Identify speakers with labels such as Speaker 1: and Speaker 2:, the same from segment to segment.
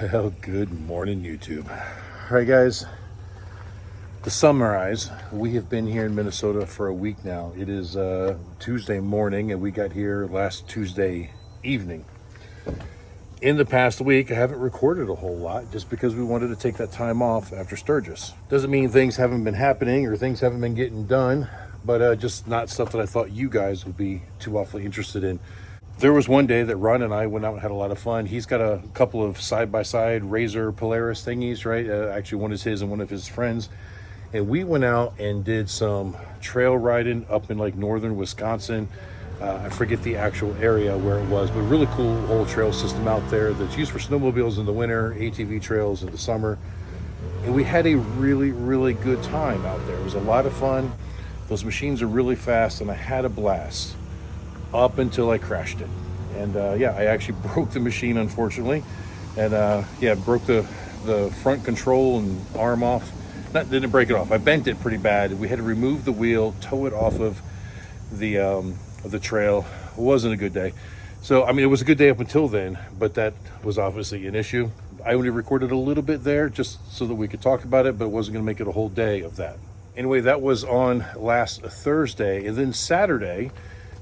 Speaker 1: Well, good morning, YouTube. All right, guys, to summarize, we have been here in Minnesota for a week now. It is Tuesday morning, and we got here last Tuesday evening. In the past week, I haven't recorded a whole lot just because we wanted to take that time off after Sturgis. Doesn't mean things haven't been happening or things haven't been getting done, but just not stuff that I thought you guys would be too awfully interested in. There was one day that Ron and I went out and had a lot of fun. He's got a couple of side-by-side Razor Polaris thingies, right? Actually, one is his and one of his friends. And we went out and did some trail riding up in like northern Wisconsin. I forget the actual area where it was, but really cool whole trail system out there that's used for snowmobiles in the winter, ATV trails in the summer. And we had a really, really good time out there. It was a lot of fun. Those machines are really fast, and I had a blast up until I crashed it. And I actually broke the machine, unfortunately. And broke the front control and arm off. Didn't break it off. I bent it pretty bad. We had to remove the wheel, tow it off of the trail. It wasn't a good day. So, I mean, it was a good day up until then, but that was obviously an issue. I only recorded a little bit there just so that we could talk about it, but it wasn't going to make it a whole day of that. Anyway, that was on last Thursday. And then Saturday,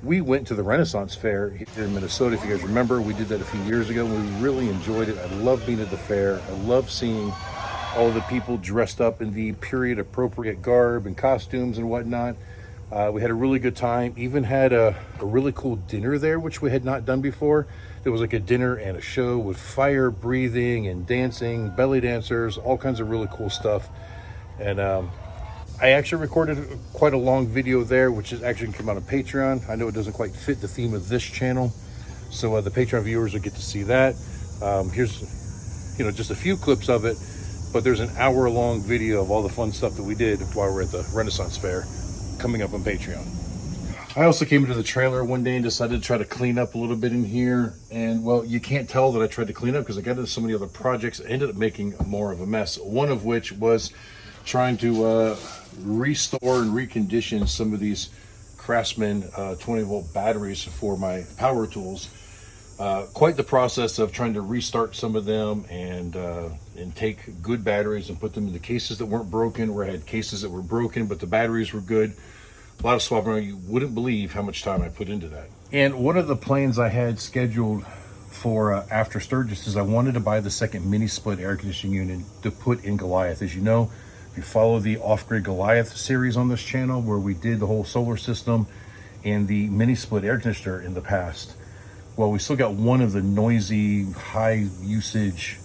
Speaker 1: we went to the Renaissance Fair here in Minnesota. If you guys remember, we did that a few years ago. We really enjoyed it. I love being at the fair. I love seeing all the people dressed up in the period appropriate garb and costumes and whatnot. We had a really good time. Even had a really cool dinner there, which we had not done before. There was like a dinner and a show with fire breathing and dancing, belly dancers, all kinds of really cool stuff. And I actually recorded quite a long video there, which is actually come out on Patreon. I know it doesn't quite fit the theme of this channel, so the Patreon viewers will get to see that. Here's, just a few clips of it, but there's an hour-long video of all the fun stuff that we did while we're at the Renaissance Fair coming up on Patreon. I also came into the trailer one day and decided to try to clean up a little bit in here. And, well, you can't tell that I tried to clean up because I got into so many other projects. I ended up making more of a mess, one of which was trying to restore and recondition some of these Craftsman 20-volt batteries for my power tools. Quite the process of trying to restart some of them and take good batteries and put them into cases that weren't broken, where I had cases that were broken but the batteries were good. A lot of swapping around. You wouldn't believe how much time I put into that. And one of the plans I had scheduled for after Sturgis is I wanted to buy the second mini split air conditioning unit to put in Goliath. As you know, if you follow the Off-Grid Goliath series on this channel, where we did the whole solar system and the mini split air conditioner in the past, well, we still got one of the noisy, high usage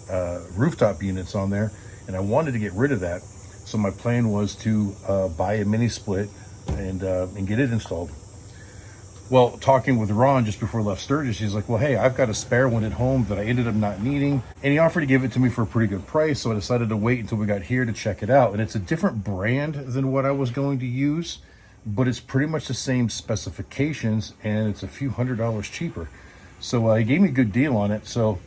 Speaker 1: rooftop units on there, and I wanted to get rid of that. So my plan was to buy a mini split and get it installed. Well, talking with Ron just before I left Sturgis, he's like, well, hey, I've got a spare one at home that I ended up not needing. And he offered to give it to me for a pretty good price. So I decided to wait until we got here to check it out. And it's a different brand than what I was going to use, but it's pretty much the same specifications, and it's a few $100s cheaper. So he gave me a good deal on it. So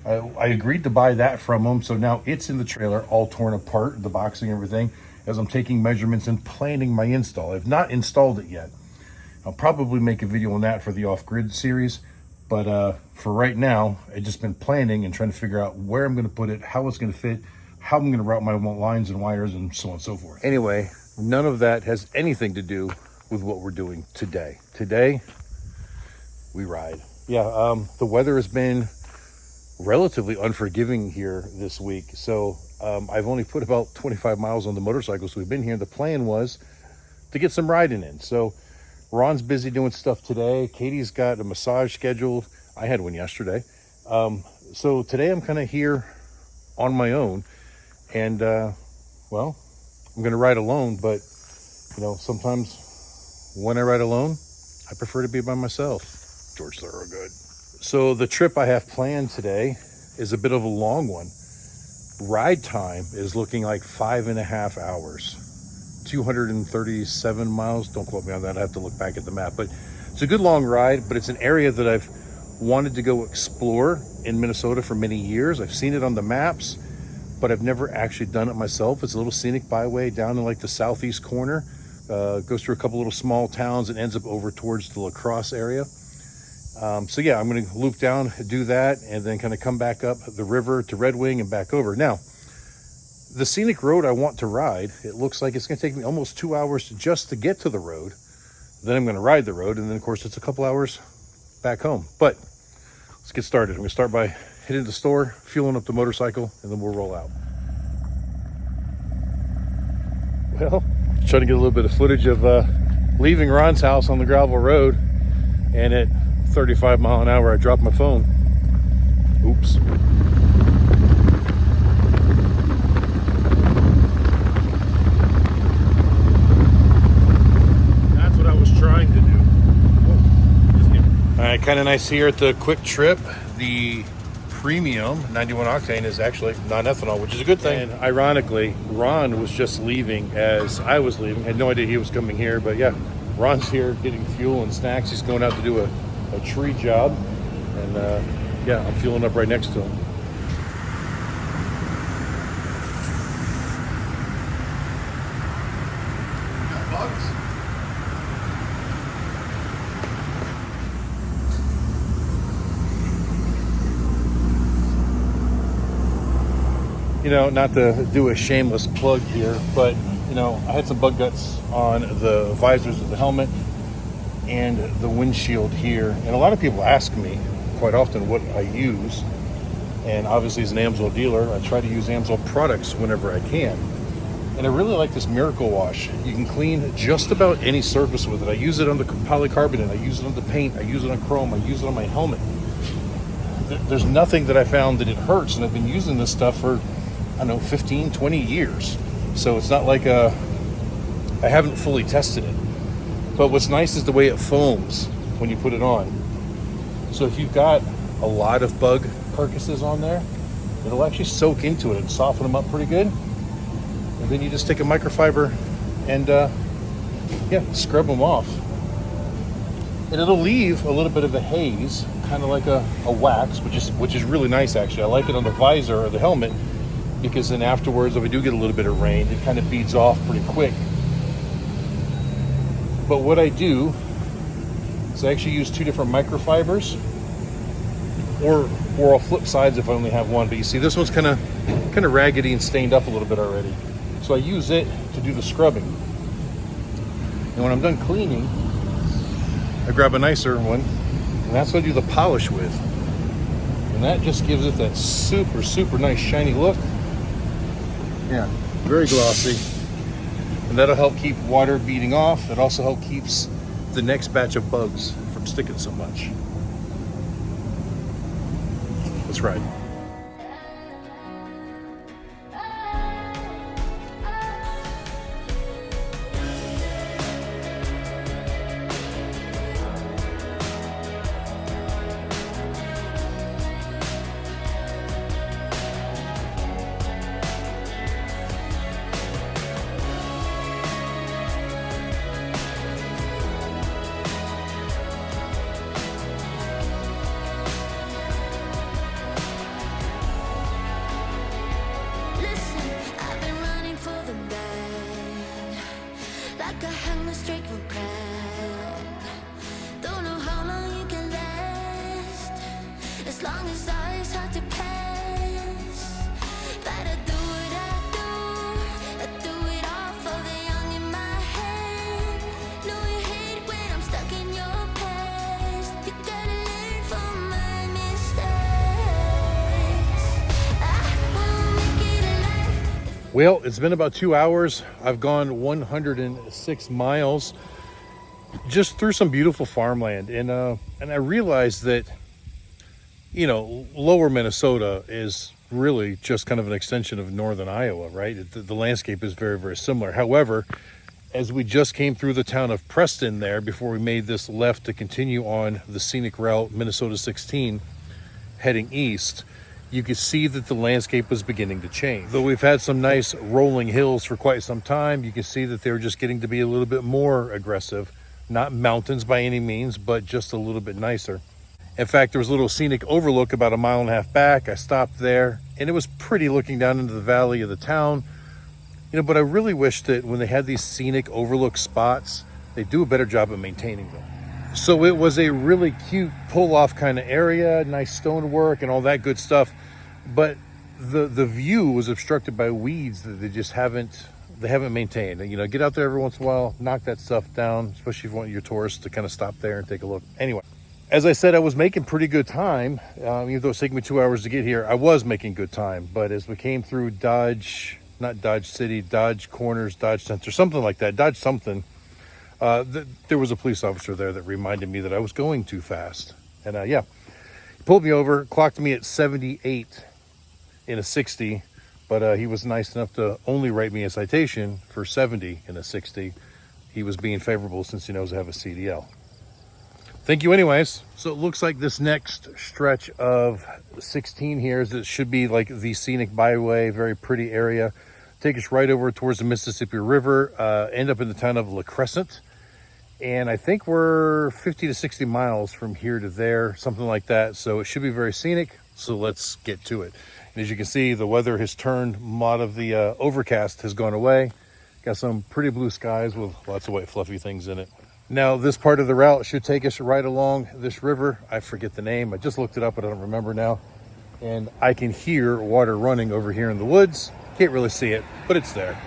Speaker 1: I agreed to buy that from him. So now it's in the trailer, all torn apart, the boxing and everything, as I'm taking measurements and planning my install. I've not installed it yet. I'll probably make a video on that for the Off-Grid series. But for right now, I've just been planning and trying to figure out where I'm going to put it, how it's going to fit, how I'm going to route my lines and wires, and so on and so forth. Anyway, none of that has anything to do with what we're doing today. Today, we ride. Yeah, the weather has been relatively unforgiving here this week. So I've only put about 25 miles on the motorcycle. So we've been here. The plan was to get some riding in. So Ron's busy doing stuff today. Katie's got a massage scheduled. I had one yesterday. So today I'm kind of here on my own. And, I'm going to ride alone. But, sometimes when I ride alone, I prefer to be by myself. George Thorogood. So the trip I have planned today is a bit of a long one. Ride time is looking like 5.5 hours, 237 miles. Don't quote me on that. I have to look back at the map, but it's a good long ride, but it's an area that I've wanted to go explore in Minnesota for many years. I've seen it on the maps, but I've never actually done it myself. It's a little scenic byway down in like the southeast corner. Goes through a couple little small towns and ends up over towards the La Crosse area. So yeah, I'm going to loop down, do that, and then kind of come back up the river to Red Wing and back over. Now, the scenic road I want to ride, it looks like it's going to take me almost 2 hours just to get to the road. Then I'm going to ride the road, and then of course it's a couple hours back home. But let's get started. I'm going to start by hitting the store, fueling up the motorcycle, and then we'll roll out. Well, trying to get a little bit of footage of leaving Ron's house on the gravel road, and at 35 mile an hour I dropped my phone. Oops. That's what I was trying to do. All right, kind of nice here at the Quick Trip. The premium 91 octane is actually non-ethanol, which is a good thing. And ironically, Ron was just leaving as I was leaving. I had no idea he was coming here, but yeah, Ron's here getting fuel and snacks. He's going out to do a tree job, and yeah, I'm fueling up right next to him. Got bugs? You know, not to do a shameless plug here, but you know, I had some bug guts on the visors of the helmet and the windshield here, and a lot of people ask me quite often what I use, and obviously as an Amsoil dealer I try to use Amsoil products whenever I can, and I really like this Miracle Wash. You can clean just about any surface with it. I use it on the polycarbonate, I use it on the paint, I use it on chrome, I use it on my helmet. There's nothing that I found that it hurts, and I've been using this stuff for, I don't know, 15, 20 years. So it's not like I haven't fully tested it. But what's nice is the way it foams when you put it on. So if you've got a lot of bug carcasses on there, it'll actually soak into it and soften them up pretty good. And then you just take a microfiber and yeah, scrub them off. And it'll leave a little bit of a haze, kind of like a wax, which is really nice actually. I like it on the visor or the helmet, because then afterwards, if we do get a little bit of rain, it kind of beads off pretty quick. But what I do is I actually use two different microfibers, or I'll flip sides if I only have one. But you see, this one's kind of raggedy and stained up a little bit already. So I use it to do the scrubbing. And when I'm done cleaning, I grab a nicer one, and that's what I do the polish with. And that just gives it that super, super nice shiny look. Yeah, very glossy. And that'll help keep water beading off. It also helps keeps the next batch of bugs from sticking so much. Let's ride. Well, it's been about 2 hours. I've gone 106 miles just through some beautiful farmland. And I realized that, you know, lower Minnesota is really just kind of an extension of northern Iowa, right? The landscape is very, very similar. However, as we just came through the town of Preston there before we made this left to continue on the scenic route, Minnesota 16, heading east, you could see that the landscape was beginning to change. Though we've had some nice rolling hills for quite some time, you can see that they were just getting to be a little bit more aggressive. Not mountains by any means, but just a little bit nicer. In fact, there was a little scenic overlook about 1.5 miles back. I stopped there, and it was pretty looking down into the valley of the town. You know, but I really wish that when they had these scenic overlook spots, they do a better job of maintaining them. So it was a really cute pull-off kind of area, nice stonework and all that good stuff. But the view was obstructed by weeds that they haven't maintained. You know, get out there every once in a while, knock that stuff down, especially if you want your tourists to kind of stop there and take a look. Anyway, as I said, I was making pretty good time. Even though it's taking me 2 hours to get here, I was making good time. But as we came through Dodge City, Dodge Corners, Dodge Center, something like that, Dodge something, there was a police officer there that reminded me that I was going too fast. And yeah, he pulled me over, clocked me at 78 in a 60, but he was nice enough to only write me a citation for 70 in a 60. He was being favorable since he knows I have a CDL. Thank you anyways. So it looks like this next stretch of 16 here is, it should be like the Scenic Byway, very pretty area. Take us right over towards the Mississippi River, end up in the town of La Crescent. And I think we're 50 to 60 miles from here to there, something like that. So it should be very scenic. So let's get to it. And as you can see, the weather has turned. A lot of the overcast has gone away. Got some pretty blue skies with lots of white fluffy things in it. Now, this part of the route should take us right along this river. I forget the name. I just looked it up, but I don't remember now. And I can hear water running over here in the woods. Can't really see it, but it's there.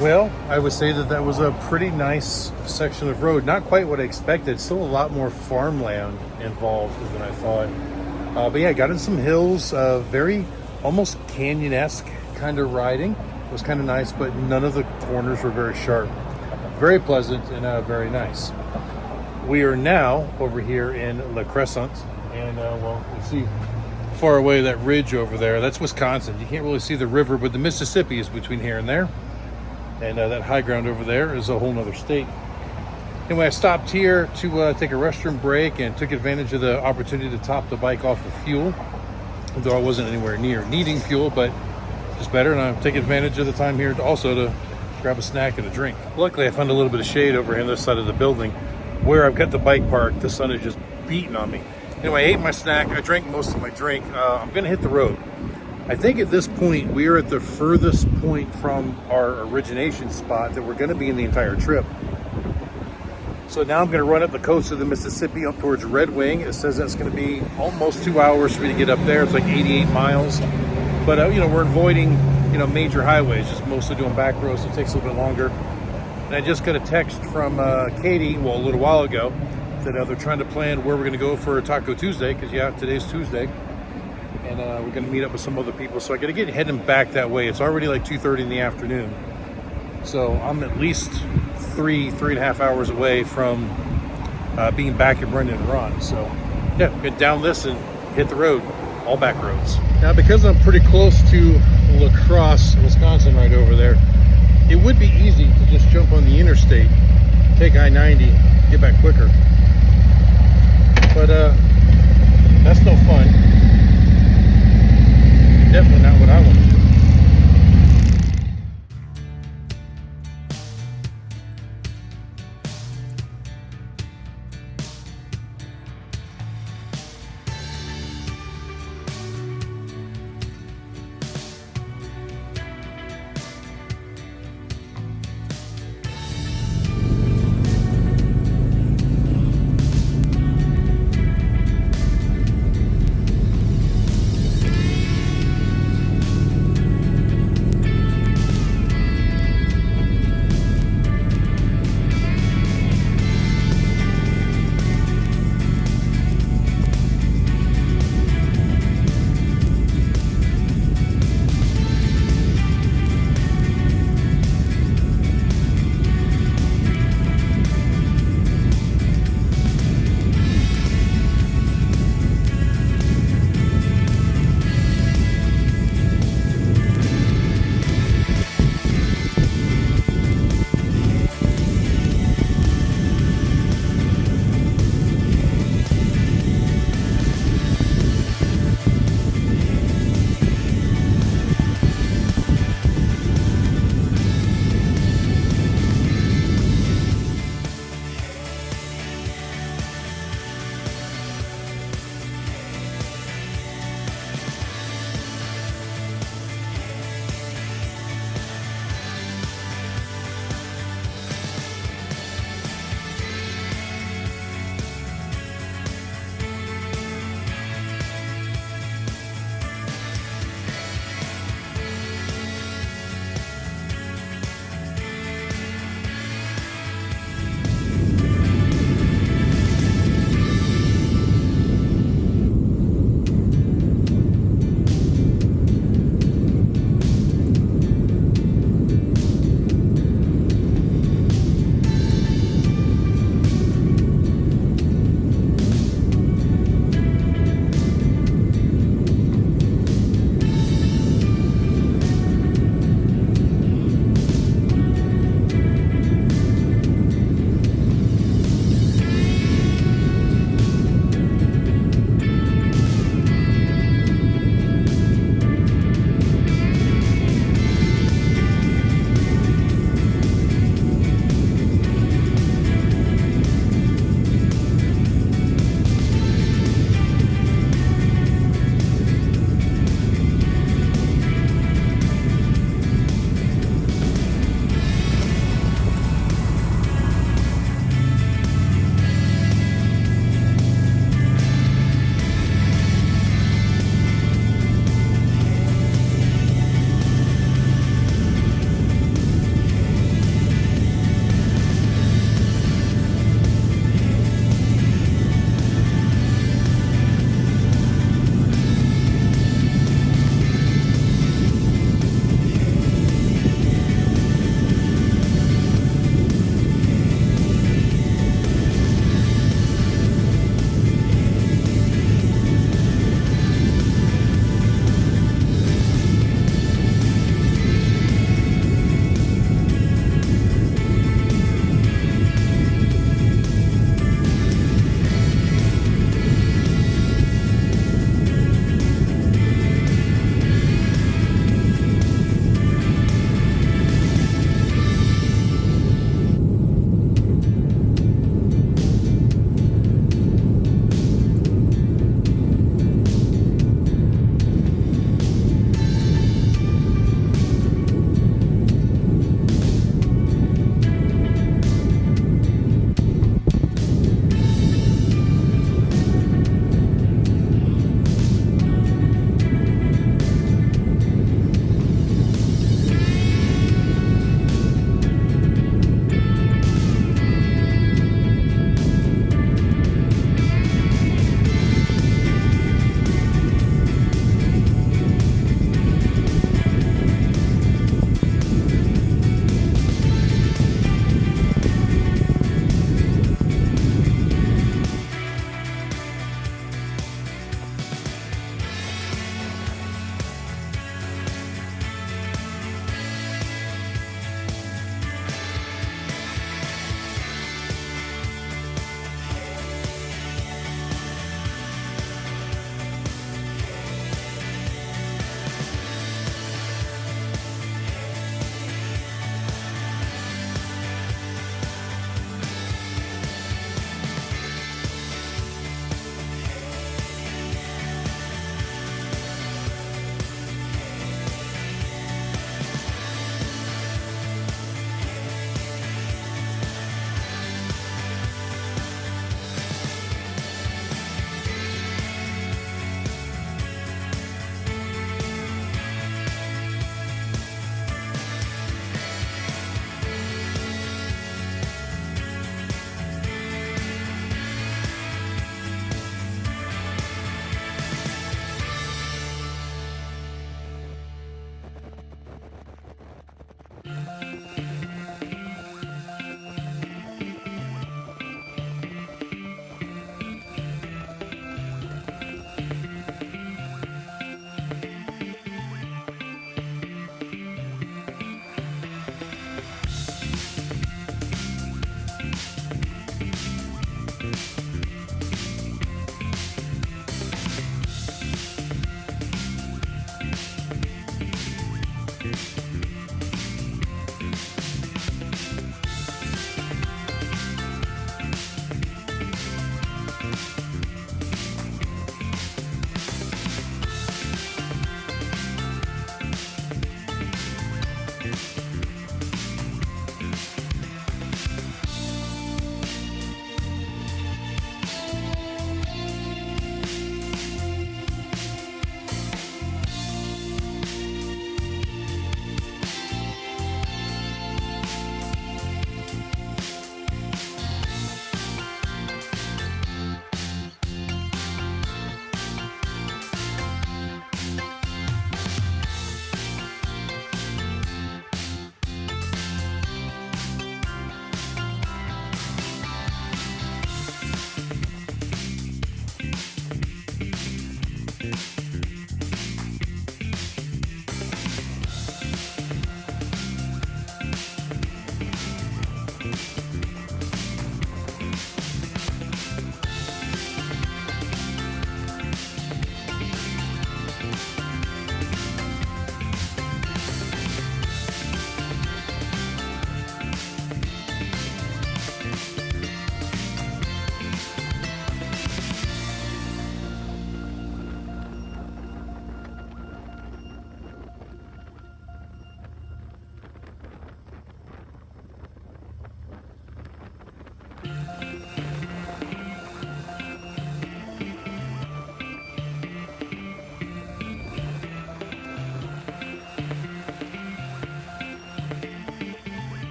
Speaker 1: Well, I would say that that was a pretty nice section of road. Not quite what I expected. Still a lot more farmland involved than I thought. But yeah, got in some hills, very almost canyon-esque kind of riding. It was kind of nice, but none of the corners were very sharp. Very pleasant and very nice. We are now over here in La Crescent, and well, you see far away that ridge over there. That's Wisconsin. You can't really see the river, but the Mississippi is between here and there. And that high ground over there is a whole nother state. Anyway, I stopped here to take a restroom break and took advantage of the opportunity to top the bike off with fuel. Though I wasn't anywhere near needing fuel, but just better. And I'm taking advantage of the time here also to grab a snack and a drink. Luckily, I found a little bit of shade over here on this side of the building. Where I've got the bike parked, the sun is just beating on me. Anyway, I ate my snack. I drank most of my drink. I'm going to hit the road. I think at this point, we are at the furthest point from our origination spot that we're going to be in the entire trip. So now I'm going to run up the coast of the Mississippi up towards Red Wing. It says that's going to be almost 2 hours for me to get up there. It's like 88 miles. But, we're avoiding, major highways, just mostly doing back roads, so it takes a little bit longer. And I just got a text from Katie, well, a little while ago, that they're trying to plan where we're going to go for Taco Tuesday, because, today's Tuesday. And we're going to meet up with some other people. So I got to get heading back that way. It's already like 2:30 in the afternoon. So I'm at least 3.5 hours away from being back at Brendan Run. So yeah, get down this and hit the road, all back roads. Now, because I'm pretty close to La Crosse, Wisconsin, right over there, it would be easy to just jump on the interstate, take I-90, get back quicker. But that's no fun. Definitely not what I want to do.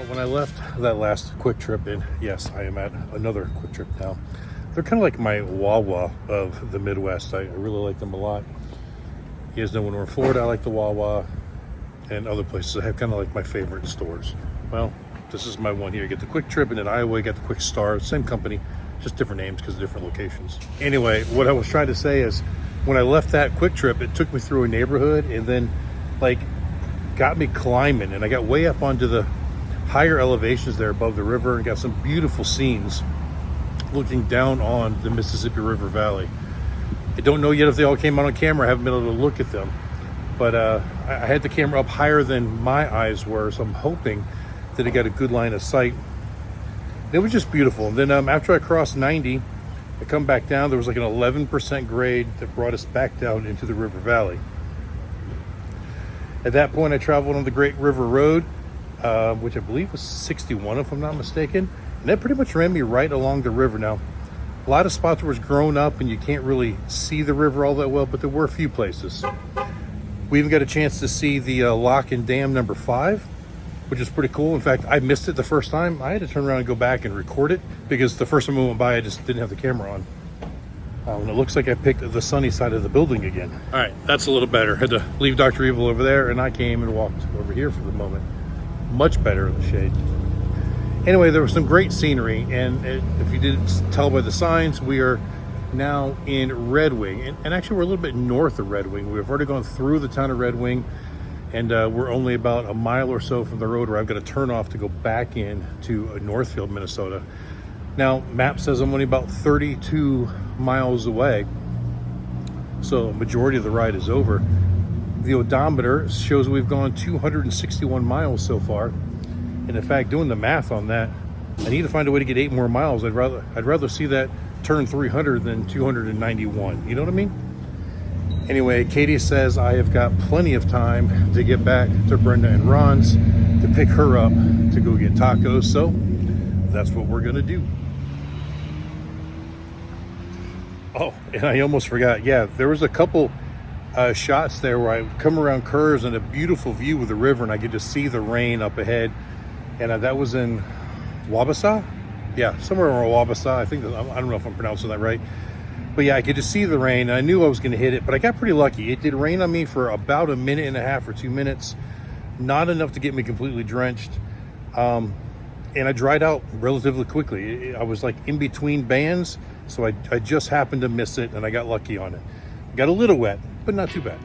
Speaker 1: When I left that last quick trip in, yes, I am at another quick trip now. They're kind of like my Wawa of the Midwest. I really like them a lot. You guys know when we're in Florida, I like the Wawa and other places. I have kind of like my favorite stores. Well, this is my one here. You get the Quick Trip, and in Iowa, you got the Quick Star, same company, just different names because of different locations. Anyway, what I was trying to say is when I left that Quick Trip, it took me through a neighborhood and then like got me climbing, and I got way up onto the higher elevations there above the river and got some beautiful scenes looking down on the Mississippi River Valley. I don't know yet if they all came out on camera. I haven't been able to look at them, but I had the camera up higher than my eyes were, so I'm hoping that it got a good line of sight. It was just beautiful. And then after I crossed 90, I come back down. There was like an 11% grade that brought us back down into the river valley. At that point, I traveled on the Great River Road, which I believe was 61, if I'm not mistaken. And that pretty much ran me right along the river. Now, a lot of spots where it's grown up and you can't really see the river all that well, but there were a few places. We even got a chance to see the lock and dam number 5, which is pretty cool. In fact, I missed it the first time. I had to turn around and go back and record it because the first time I went by, I just didn't have the camera on. And it looks like I picked the sunny side of the building again. All right, that's a little better. Had to leave Dr. Evil over there, and I came and walked over here for the moment. Much better in the shade. Anyway, there was some great scenery, and if you didn't tell by the signs, we are now in Red Wing, and actually we're a little bit north of Red Wing. We've already gone through the town of Red Wing, and we're only about a mile or so from the road where I've got to turn off to go back in to Northfield, Minnesota. Now, map says I'm only about 32 miles away, so a majority of the ride is over. The odometer shows we've gone 261 miles so far. And in fact, doing the math on that, I need to find a way to get 8 more miles. I'd rather see that turn 300 than 291. You know what I mean? Anyway, Katie says I have got plenty of time to get back to Brenda and Ron's to pick her up to go get tacos. So that's what we're gonna do. Oh, and I almost forgot. Yeah, there was a couple shots there where I come around curves and a beautiful view with the river, and I get to see the rain up ahead. And that was in Wabasha? Yeah, somewhere in Wabasha. I don't know if I'm pronouncing that right. But yeah, I could just see the rain. And I knew I was going to hit it, but I got pretty lucky. It did rain on me for about a minute and a half or 2 minutes. Not enough to get me completely drenched. And I dried out relatively quickly. I was like in between bands, so I just happened to miss it, and I got lucky on it. Got a little wet, but not too bad.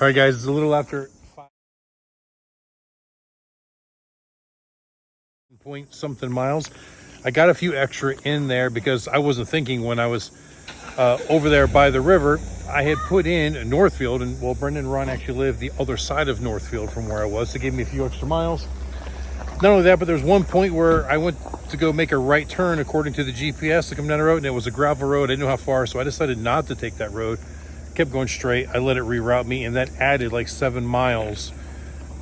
Speaker 1: All right, guys, it's a little after 5.something miles. I got a few extra in there because I wasn't thinking when I was over there by the river. I had put in Northfield, and well, Brendan and Ron actually live the other side of Northfield from where I was. They gave me a few extra miles. Not only that, but there's one point where I went to go make a right turn according to the GPS to come down the road, and it was a gravel road. I didn't know how far, so I decided not to take that road. Kept going straight. I let it reroute me, and that added like 7 miles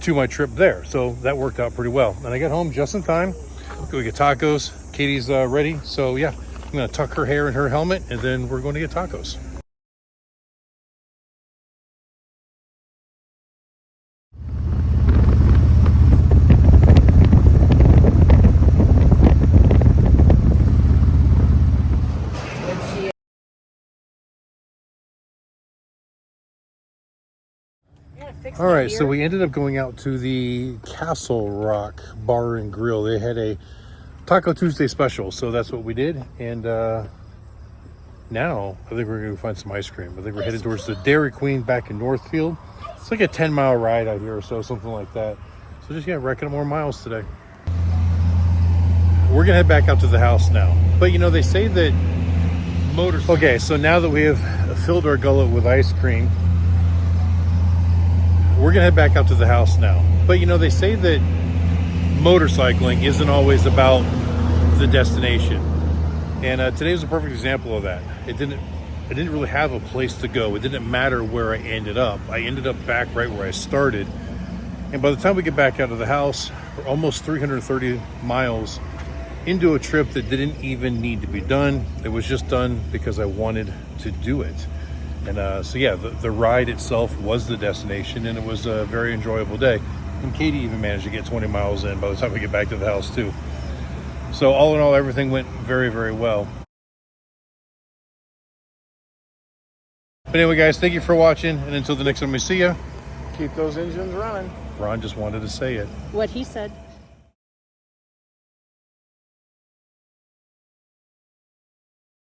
Speaker 1: to my trip there. So that worked out pretty well. And I got home just in time. We get tacos. Katie's ready. So yeah, I'm gonna tuck her hair in her helmet, and then we're going to get tacos. All right, so we ended up going out to the Castle Rock Bar and Grill. They had a Taco Tuesday special, so that's what we did. And now I think we're going to find some ice cream. I think we're headed towards the Dairy Queen back in Northfield. It's like a 10-mile ride out here or so, something like that. So just, racking up more miles today. We're going to head back out to the house now. But, they say that motors... Okay, so now that we have filled our gullet with ice cream, we're gonna head back out to the house now. But they say that motorcycling isn't always about the destination, and today was a perfect example of that. I didn't really have a place to go. It didn't matter where I ended up. I ended up back right where I started, and by the time we get back out of the house, we're almost 330 miles into a trip that didn't even need to be done. It was just done because I wanted to do it. And so yeah, the ride itself was the destination, and it was a very enjoyable day. And Katie even managed to get 20 miles in by the time we get back to the house too. So all in all, everything went very, very well. But anyway, guys, thank you for watching, and until the next time we see you,
Speaker 2: keep those engines running.
Speaker 1: Ron just wanted to say it.
Speaker 3: What he said.